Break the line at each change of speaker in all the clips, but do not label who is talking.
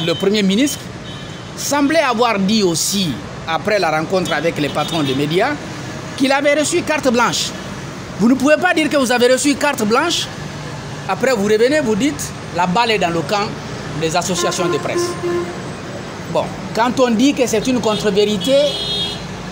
le Premier ministre, semblait avoir dit aussi, après la rencontre avec les patrons des médias, qu'il avait reçu carte blanche. Vous ne pouvez pas dire que vous avez reçu carte blanche, après vous revenez, vous dites, la balle est dans le camp des associations de presse. Bon, quand on dit que c'est une contre-vérité,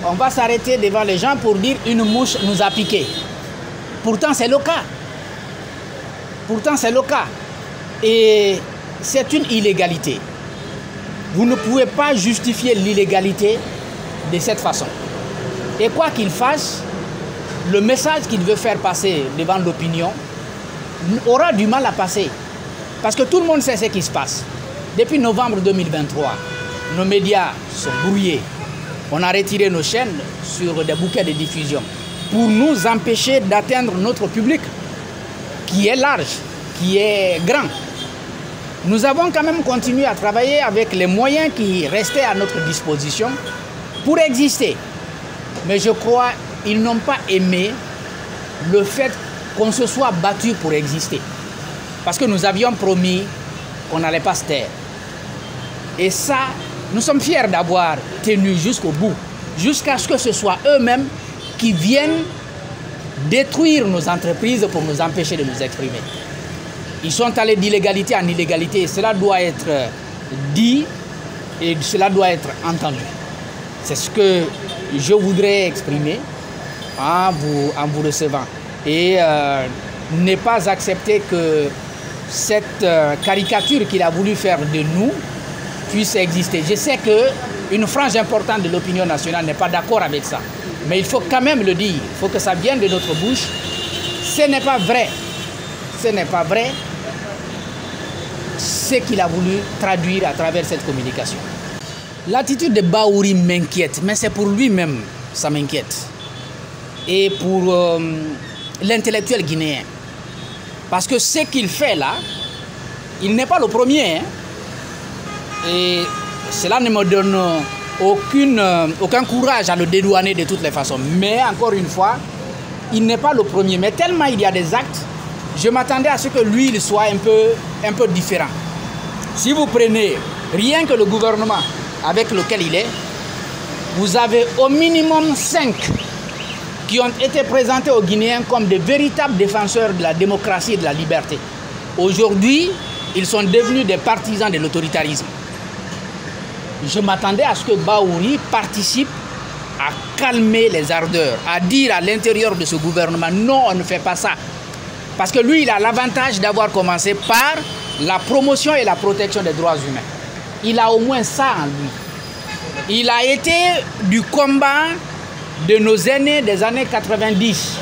on va s'arrêter devant les gens pour dire une mouche nous a piqué. Pourtant, c'est le cas. Pourtant, c'est le cas. Et c'est une illégalité. Vous ne pouvez pas justifier l'illégalité de cette façon. Et quoi qu'il fasse, le message qu'il veut faire passer devant l'opinion aura du mal à passer. Parce que tout le monde sait ce qui se passe. Depuis novembre 2023, nos médias sont brouillés. On a retiré nos chaînes sur des bouquets de diffusion pour nous empêcher d'atteindre notre public qui est large, qui est grand. Nous avons quand même continué à travailler avec les moyens qui restaient à notre disposition pour exister. Mais je crois qu'ils n'ont pas aimé le fait qu'on se soit battu pour exister. Parce que nous avions promis qu'on n'allait pas se taire. Et ça, nous sommes fiers d'avoir tenu jusqu'au bout, jusqu'à ce que ce soit eux-mêmes qui viennent détruire nos entreprises pour nous empêcher de nous exprimer. Ils sont allés d'illégalité en illégalité et cela doit être dit et cela doit être entendu. C'est ce que je voudrais exprimer en vous recevant. Et ne pas accepter que cette caricature qu'il a voulu faire de nous puisse exister. Je sais qu'une frange importante de l'opinion nationale n'est pas d'accord avec ça. Mais il faut quand même le dire. Il faut que ça vienne de notre bouche. Ce n'est pas vrai. Ce n'est pas vrai ce qu'il a voulu traduire à travers cette communication. L'attitude de Bahouri m'inquiète, mais c'est pour lui-même, ça m'inquiète. Et pour l'intellectuel guinéen. Parce que ce qu'il fait là, il n'est pas le premier. Hein. Et cela ne me donne aucun courage à le dédouaner de toutes les façons. Mais encore une fois, il n'est pas le premier. Mais tellement il y a des actes, je m'attendais à ce que lui, il soit un peu différent. Si vous prenez rien que le gouvernement avec lequel il est, vous avez au minimum 5 qui ont été présentés aux Guinéens comme de véritables défenseurs de la démocratie et de la liberté. Aujourd'hui, ils sont devenus des partisans de l'autoritarisme. Je m'attendais à ce que Bahouri participe à calmer les ardeurs, à dire à l'intérieur de ce gouvernement, non, on ne fait pas ça. Parce que lui, il a l'avantage d'avoir commencé par la promotion et la protection des droits humains. Il a au moins ça en lui. Il a été du combat de nos aînés des années 90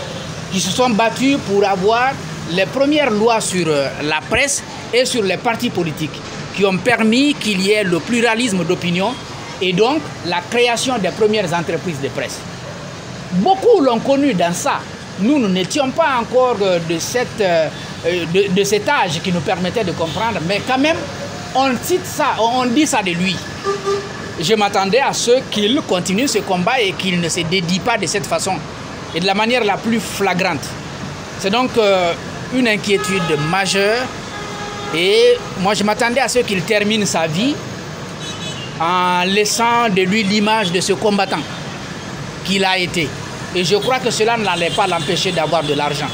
qui se sont battus pour avoir les premières lois sur la presse et sur les partis politiques qui ont permis qu'il y ait le pluralisme d'opinion et donc la création des premières entreprises de presse. Beaucoup l'ont connu dans ça. Nous, nous n'étions pas encore de cet âge qui nous permettait de comprendre, mais quand même, on cite ça, on dit ça de lui. Je m'attendais à ce qu'il continue ce combat et qu'il ne se dédie pas de cette façon et de la manière la plus flagrante. C'est donc une inquiétude majeure et moi je m'attendais à ce qu'il termine sa vie en laissant de lui l'image de ce combattant qu'il a été. Et je crois que cela n'allait pas l'empêcher d'avoir de l'argent.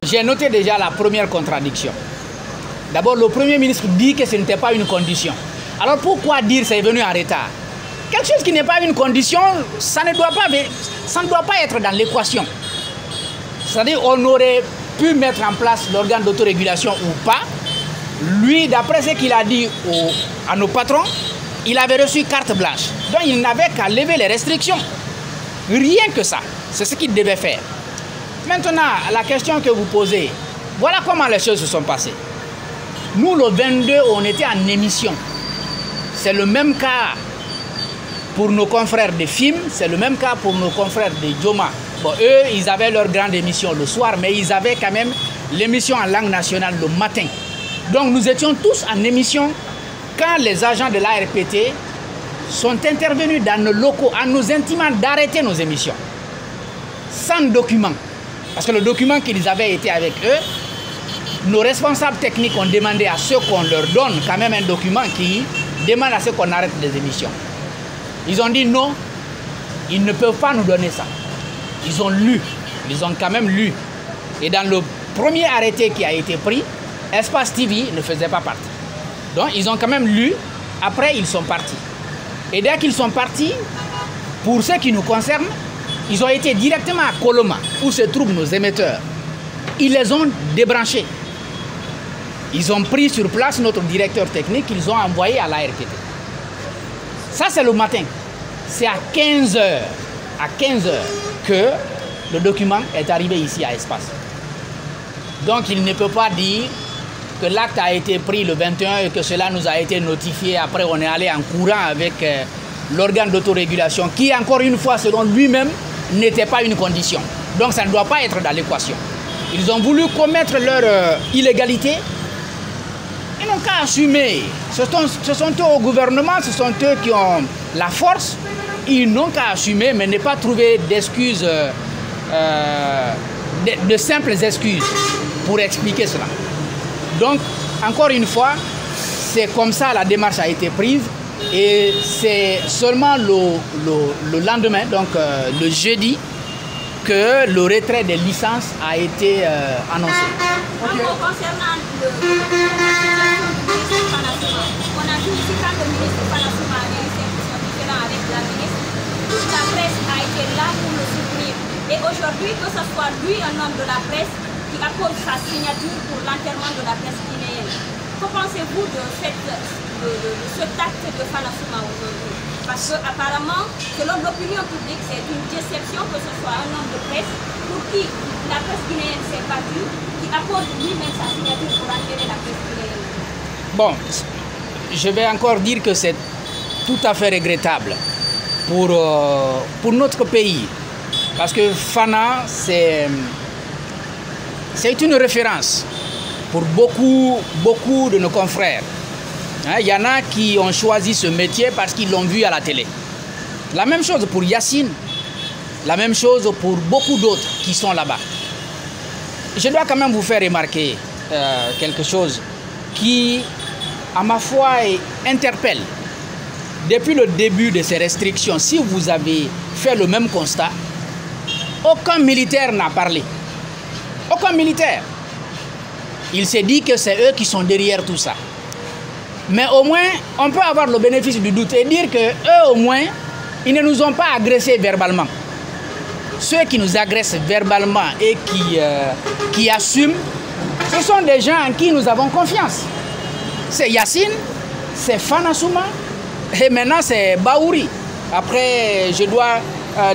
J'ai noté déjà la première contradiction. D'abord, le Premier ministre dit que ce n'était pas une condition. Alors pourquoi dire que c'est venu en retard? Quelque chose qui n'est pas une condition, ça ne doit pas être dans l'équation. C'est-à-dire qu'on aurait pu mettre en place l'organe d'autorégulation ou pas. Lui, d'après ce qu'il a dit à nos patrons, il avait reçu carte blanche. Donc il n'avait qu'à lever les restrictions. Rien que ça. C'est ce qu'il devait faire. Maintenant, la question que vous posez, voilà comment les choses se sont passées. Nous, le 22, on était en émission. C'est le même cas pour nos confrères de films, c'est le même cas pour nos confrères de Joma. Bon, eux, ils avaient leur grande émission le soir, mais ils avaient quand même l'émission en langue nationale le matin. Donc nous étions tous en émission quand les agents de l'ARPT sont intervenus dans nos locaux en nous intimant d'arrêter nos émissions. Sans document. Parce que le document qu'ils avaient été avec eux, nos responsables techniques ont demandé à ceux qu'on leur donne quand même un document qui demandent à ce qu'on arrête les émissions. Ils ont dit non, ils ne peuvent pas nous donner ça. Ils ont lu, ils ont quand même lu. Et dans le premier arrêté qui a été pris, Espace TV ne faisait pas partie. Donc ils ont quand même lu, après ils sont partis. Et dès qu'ils sont partis, pour ce qui nous concerne, ils ont été directement à Koloma, où se trouvent nos émetteurs. Ils les ont débranchés. Ils ont pris sur place notre directeur technique, ils ont envoyé à l'ARTP. Ça, c'est le matin. C'est à 15 h, que le document est arrivé ici à Espace. Donc, il ne peut pas dire que l'acte a été pris le 21 et que cela nous a été notifié. Après, on est allé en courant avec l'organe d'autorégulation qui, encore une fois, selon lui-même, n'était pas une condition. Donc, ça ne doit pas être dans l'équation. Ils ont voulu commettre leur illégalité. Ils n'ont qu'à assumer. Ce sont eux au gouvernement, ce sont eux qui ont la force. Ils n'ont qu'à assumer, mais ne pas trouver d'excuses, de simples excuses pour expliquer cela. Donc, encore une fois, c'est comme ça la démarche a été prise. Et c'est seulement le lendemain, donc le jeudi, que le retrait des licences a été annoncé.
Okay. Concernant le on a vu ici quand le ministre Fanasouma a eu cette discussion avec la ministre, toute la presse a été là pour le soutenir. Et aujourd'hui, que ce soit lui, un homme de la presse, qui appose sa signature pour l'enterrement de la presse guinéenne. Que pensez-vous de cet acte de Fanasouma aujourd'hui? Parce qu'apparemment, selon l'opinion publique, c'est une déception que ce soit un homme de presse pour qui la presse guinéenne s'est battue, qui appose lui-même sa signature pour enterrer la presse guinéenne.
Bon, je vais encore dire que c'est tout à fait regrettable pour notre pays. Parce que Fana, c'est une référence pour beaucoup de nos confrères. Il y en a qui ont choisi ce métier parce qu'ils l'ont vu à la télé. La même chose pour Yacine, la même chose pour beaucoup d'autres qui sont là-bas. Je dois quand même vous faire remarquer quelque chose qui, à ma foi, interpelle. Depuis le début de ces restrictions, si vous avez fait le même constat, aucun militaire n'a parlé. Aucun militaire. Il s'est dit que c'est eux qui sont derrière tout ça. Mais au moins, on peut avoir le bénéfice du doute et dire qu'eux, au moins, ils ne nous ont pas agressés verbalement. Ceux qui nous agressent verbalement et qui assument, ce sont des gens en qui nous avons confiance. C'est Yacine, c'est Fanasouma et maintenant c'est Baouri. Après, je dois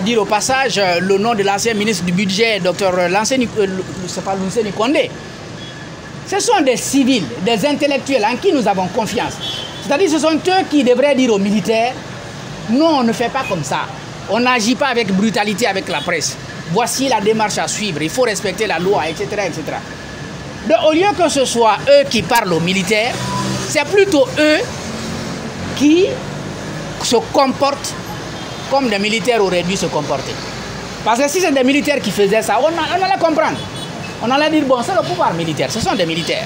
dire au passage le nom de l'ancien ministre du budget, Dr Lansé Kondé. Ce sont des civils, des intellectuels en qui nous avons confiance. C'est-à-dire ce sont eux qui devraient dire aux militaires, non, on ne fait pas comme ça. On n'agit pas avec brutalité avec la presse. Voici la démarche à suivre, il faut respecter la loi, etc. etc. Donc, au lieu que ce soit eux qui parlent aux militaires, c'est plutôt eux qui se comportent comme des militaires auraient dû se comporter. Parce que si c'est des militaires qui faisaient ça, on allait comprendre. On allait dire, bon, c'est le pouvoir militaire, ce sont des militaires.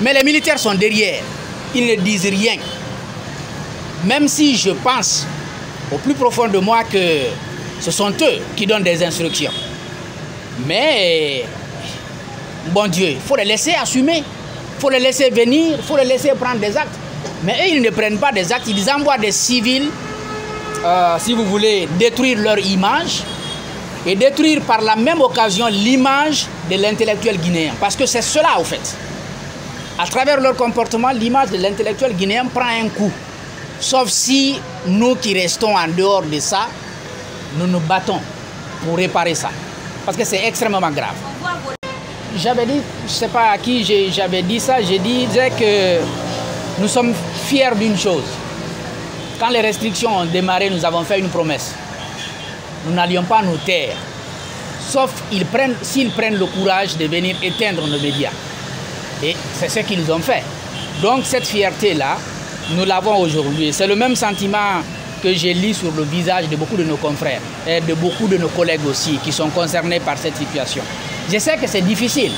Mais les militaires sont derrière, ils ne disent rien. Même si je pense au plus profond de moi que ce sont eux qui donnent des instructions. Mais, bon Dieu, il faut les laisser assumer, il faut les laisser venir, il faut les laisser prendre des actes. Mais eux, ils ne prennent pas des actes, ils envoient des civils, si vous voulez, détruire leur image et détruire par la même occasion l'image de l'intellectuel guinéen. Parce que c'est cela, au fait. À travers leur comportement, l'image de l'intellectuel guinéen prend un coup. Sauf si nous qui restons en dehors de ça, nous nous battons pour réparer ça. Parce que c'est extrêmement grave. J'avais dit, je ne sais pas à qui j'avais dit ça, je disais que nous sommes fiers d'une chose. Quand les restrictions ont démarré, nous avons fait une promesse. Nous n'allions pas nous taire. Sauf s'ils prennent le courage de venir éteindre nos médias. Et c'est ce qu'ils ont fait. Donc cette fierté-là, nous l'avons aujourd'hui. C'est le même sentiment que j'ai lu sur le visage de beaucoup de nos confrères et de beaucoup de nos collègues aussi qui sont concernés par cette situation. Je sais que c'est difficile.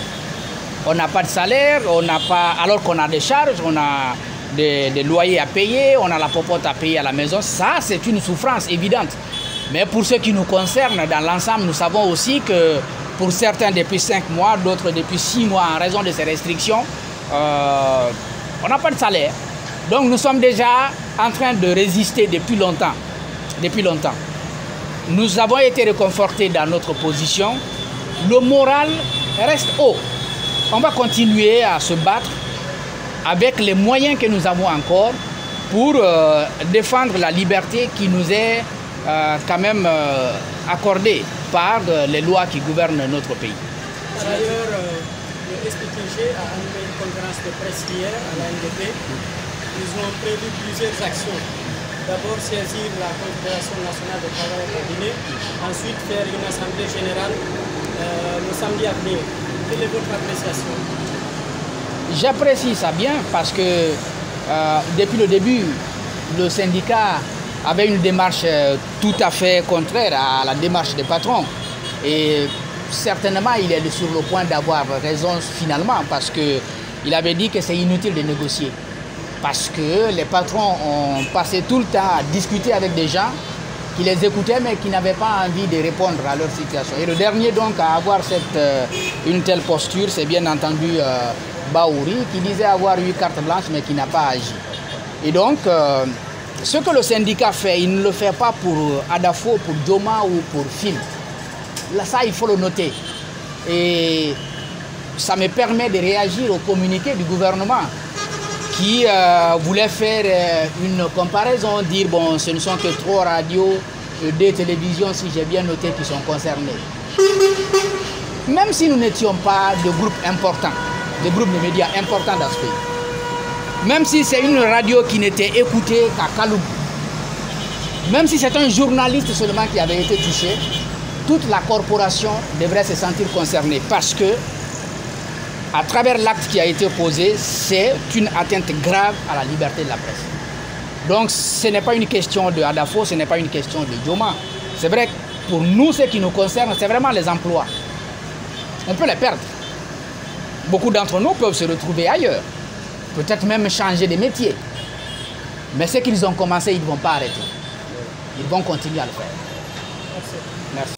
On n'a pas de salaire, on n'a pas, alors qu'on a des charges, on a des loyers à payer, on a la popote à payer à la maison. Ça, c'est une souffrance évidente. Mais pour ce qui nous concerne, dans l'ensemble, nous savons aussi que pour certains depuis 5 mois, d'autres depuis 6 mois, en raison de ces restrictions, on n'a pas de salaire. Donc nous sommes déjà en train de résister depuis longtemps. Nous avons été réconfortés dans notre position. Le moral reste haut. On va continuer à se battre avec les moyens que nous avons encore pour défendre la liberté qui nous est quand même accordée par les lois qui gouvernent notre pays.
Par ailleurs, le SPTG a animé une conférence de presse hier à la NDP. Ils ont prévu plusieurs actions. D'abord, saisir la Confédération nationale de travail de Guinée, ensuite faire une assemblée générale le samedi à venir. Quelle est votre appréciation?
J'apprécie ça bien parce que depuis le début, le syndicat avait une démarche tout à fait contraire à la démarche des patrons. Et certainement, il est sur le point d'avoir raison finalement parce qu'il avait dit que c'est inutile de négocier. Parce que les patrons ont passé tout le temps à discuter avec des gens qui les écoutaient mais qui n'avaient pas envie de répondre à leur situation. Et le dernier donc à avoir une telle posture, c'est bien entendu Bahouri, qui disait avoir eu carte blanche mais qui n'a pas agi. Et donc, ce que le syndicat fait, il ne le fait pas pour Adafo, pour Djoma ou pour Phil. Là, ça, il faut le noter. Et ça me permet de réagir au communiqué du gouvernement qui voulait faire une comparaison, dire bon, ce ne sont que 3 radios, 2 télévisions, si j'ai bien noté, qui sont concernées. Même si nous n'étions pas de groupes importants, de groupes de médias importants dans ce pays, même si c'est une radio qui n'était écoutée qu'à Kaloum, même si c'est un journaliste seulement qui avait été touché, toute la corporation devrait se sentir concernée parce que à travers l'acte qui a été posé, c'est une atteinte grave à la liberté de la presse. Donc ce n'est pas une question de Adafo, ce n'est pas une question de Djoma. C'est vrai que pour nous, ce qui nous concerne, c'est vraiment les emplois. On peut les perdre. Beaucoup d'entre nous peuvent se retrouver ailleurs, peut-être même changer de métier. Mais ce qu'ils ont commencé, ils ne vont pas arrêter. Ils vont continuer à le faire.
Merci.
Merci.